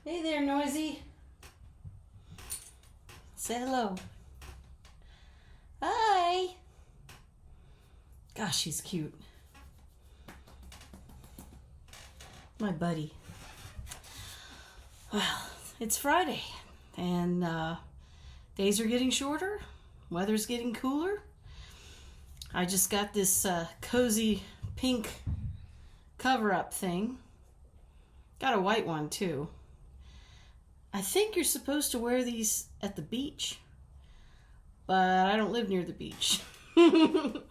Hey there, Noisy. Say hello. Hi. Gosh, he's cute. My buddy. Well, it's Friday, and days are getting shorter. Weather's getting cooler. I just got this cozy pink cover-up thing. Got a white one, too. I think you're supposed to wear these at the beach, but I don't live near the beach. But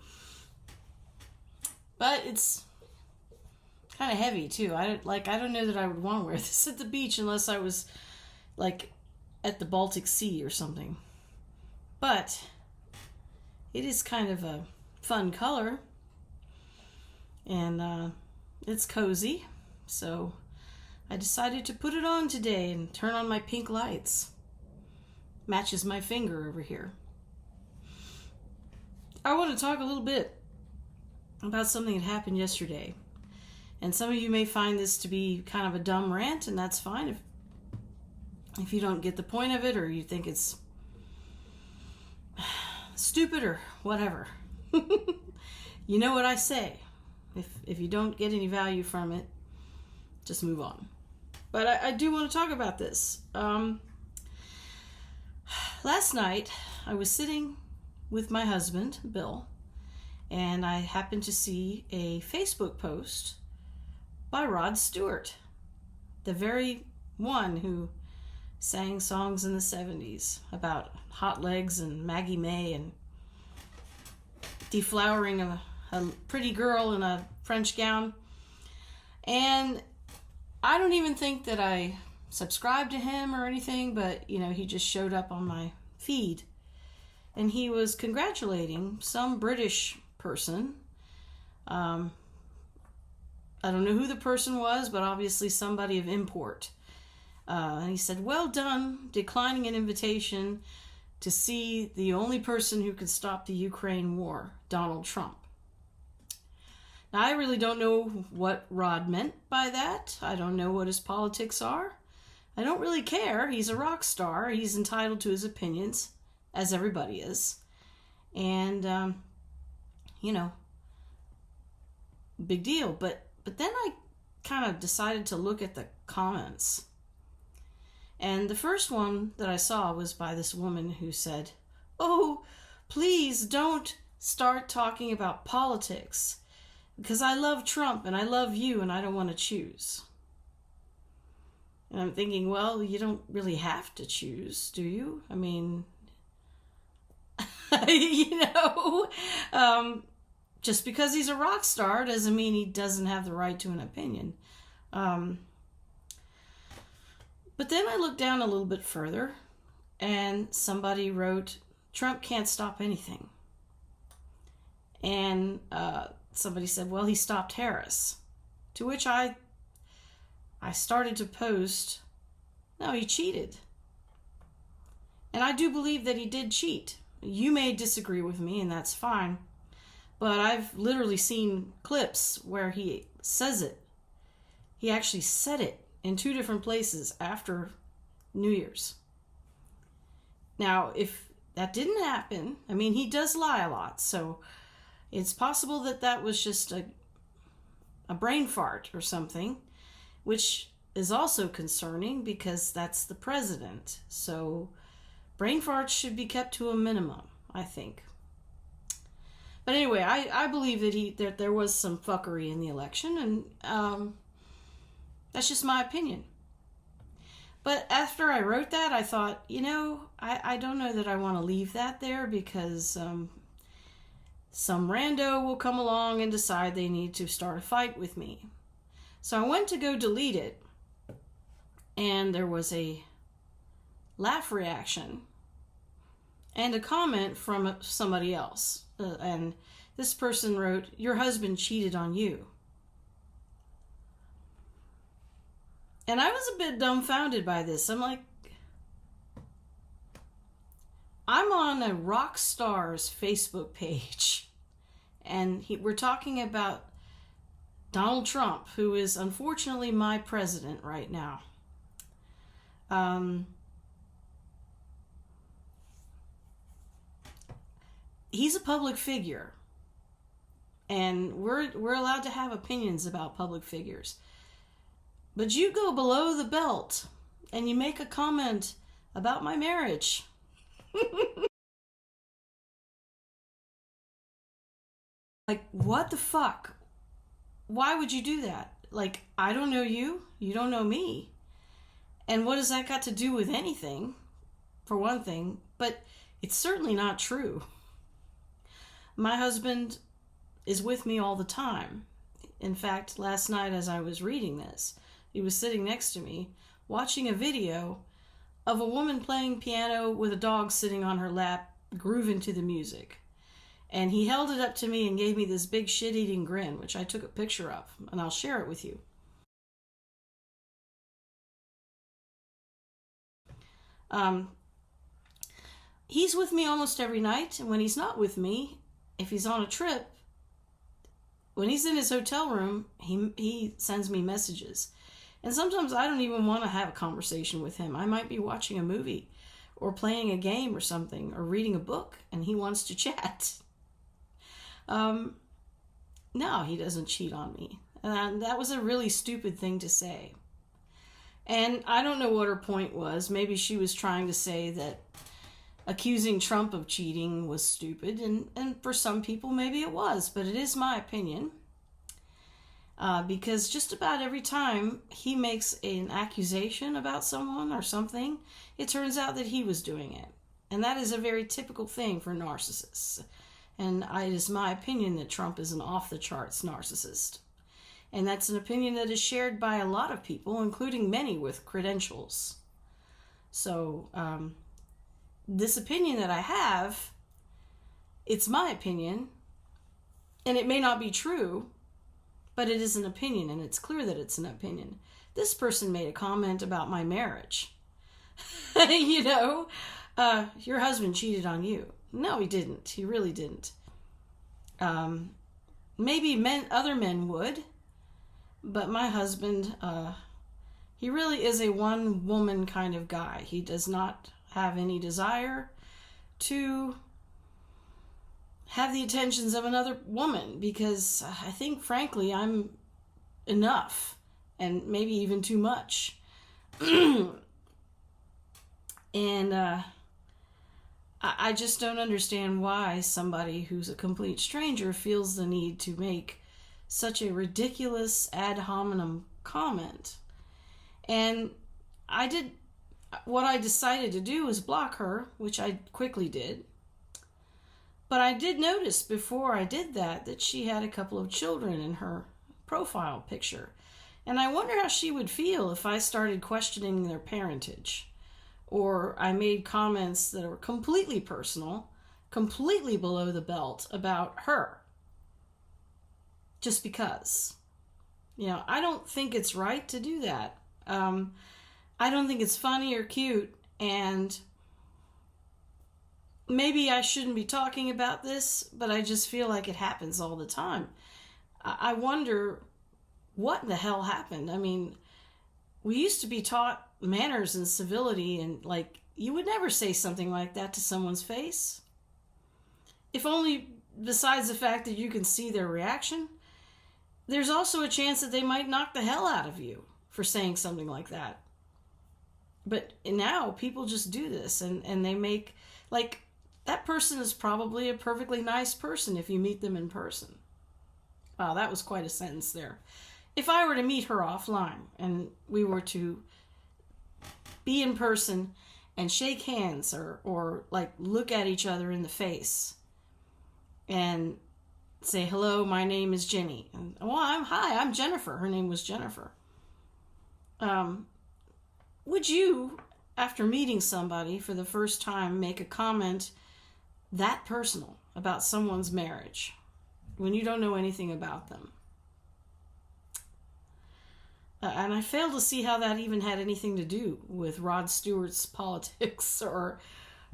it's kind of heavy too. I don't know that I would want to wear this at the beach unless I was like at the Baltic Sea or something. But it is kind of a fun color, and it's cozy, so I decided to put it on today and turn on my pink lights. Matches my finger over here. I want to talk a little bit about something that happened yesterday. And some of you may find this to be kind of a dumb rant, and that's fine if you don't get the point of it or you think it's stupid or whatever. You know what I say. If you don't get any value from it, just move on. But I do want to talk about this. Last night, I was sitting with my husband, Bill, and I happened to see a Facebook post by Rod Stewart, the very one who sang songs in the 70s about hot legs and Maggie May and deflowering a pretty girl in a French gown. And I don't even think that I subscribed to him or anything, but, he just showed up on my feed. And he was congratulating some British person. I don't know who the person was, but obviously somebody of import. And he said, "Well done, declining an invitation to see the only person who could stop the Ukraine war, Donald Trump." Now, I really don't know what Rod meant by that. I don't know what his politics are. I don't really care. He's a rock star. He's entitled to his opinions, as everybody is. And, big deal. But then I kind of decided to look at the comments. And the first one that I saw was by this woman who said, "Oh, please don't start talking about politics, because I love Trump and I love you and I don't want to choose." And I'm thinking, well, you don't really have to choose, do you? I mean, just because he's a rock star doesn't mean he doesn't have the right to an opinion. But then I looked down a little bit further, and somebody wrote, "Trump can't stop anything." And somebody said, "Well, he stopped Harris." To which I started to post, "No, he cheated." And I do believe that he did cheat. You may disagree with me, and that's fine. But I've literally seen clips where he says it. He actually said it in 2 different places after New Year's. Now, if that didn't happen, he does lie a lot, so it's possible that that was just a brain fart or something, which is also concerning because that's the president. So brain farts should be kept to a minimum, I think. But anyway, I believe that there was some fuckery in the election, and that's just my opinion. But after I wrote that, I thought, I don't know that I want to leave that there, because some rando will come along and decide they need to start a fight with me. So I went to go delete it, and there was a laugh reaction and a comment from somebody else. And this person wrote, "Your husband cheated on you." And I was a bit dumbfounded by this. I'm like, I'm on a rock star's Facebook page, and we're talking about Donald Trump, who is unfortunately my president right now. He's a public figure, and we're allowed to have opinions about public figures. But you go below the belt and you make a comment about my marriage. Like, what the fuck? Why would you do that? Like, I don't know you, you don't know me. And what has that got to do with anything, for one thing? But it's certainly not true. My husband is with me all the time. In fact, last night as I was reading this, he was sitting next to me watching a video of a woman playing piano with a dog sitting on her lap, grooving to the music. And he held it up to me and gave me this big shit-eating grin, which I took a picture of, and I'll share it with you. He's with me almost every night, and when he's not with me, if he's on a trip, when he's in his hotel room, he sends me messages. And sometimes I don't even want to have a conversation with him. I might be watching a movie or playing a game or something or reading a book, and he wants to chat. No, he doesn't cheat on me. And that was a really stupid thing to say. And I don't know what her point was. Maybe she was trying to say that accusing Trump of cheating was stupid. And for some people, maybe it was. But it is my opinion. Because just about every time he makes an accusation about someone or something, it turns out that he was doing it. And that is a very typical thing for narcissists. And it is my opinion that Trump is an off-the-charts narcissist. And that's an opinion that is shared by a lot of people, including many with credentials. So, this opinion that I have, it's my opinion, and it may not be true, but it is an opinion, and it's clear that it's an opinion. This person made a comment about my marriage. You know, your husband cheated on you. No, he didn't. He really didn't. Maybe other men would, but my husband, he really is a one-woman kind of guy. He does not have any desire to have the attentions of another woman, because I think, frankly, I'm enough, and maybe even too much. And I just don't understand why somebody who's a complete stranger feels the need to make such a ridiculous ad hominem comment. And what I decided to do was block her, which I quickly did. But I did notice before I did that she had a couple of children in her profile picture. And I wonder how she would feel if I started questioning their parentage. Or I made comments that are completely personal, completely below the belt about her. Just because. You know, I don't think it's right to do that. I don't think it's funny or cute, and maybe I shouldn't be talking about this, but I just feel like it happens all the time. I wonder what the hell happened. I mean, we used to be taught manners and civility, and like, you would never say something like that to someone's face. If only besides the fact that you can see their reaction, there's also a chance that they might knock the hell out of you for saying something like that. But now people just do this, and they make, like, that person is probably a perfectly nice person if you meet them in person. Wow, that was quite a sentence there. If I were to meet her offline and we were to be in person and shake hands or like look at each other in the face and say, hello, my name is Jenny. And, well, I'm Jennifer. Her name was Jennifer. Would you, after meeting somebody for the first time, make a comment that personal about someone's marriage when you don't know anything about them? And I fail to see how that even had anything to do with Rod Stewart's politics or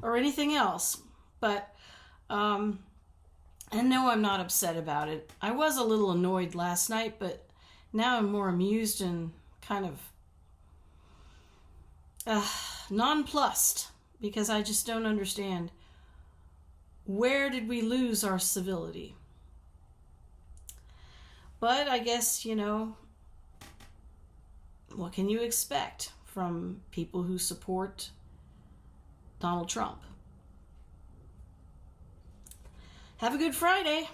anything else. But, and no, I'm not upset about it. I was a little annoyed last night, but now I'm more amused and kind of nonplussed, because I just don't understand. Where did we lose our civility? But I guess, what can you expect from people who support Donald Trump? Have a good Friday.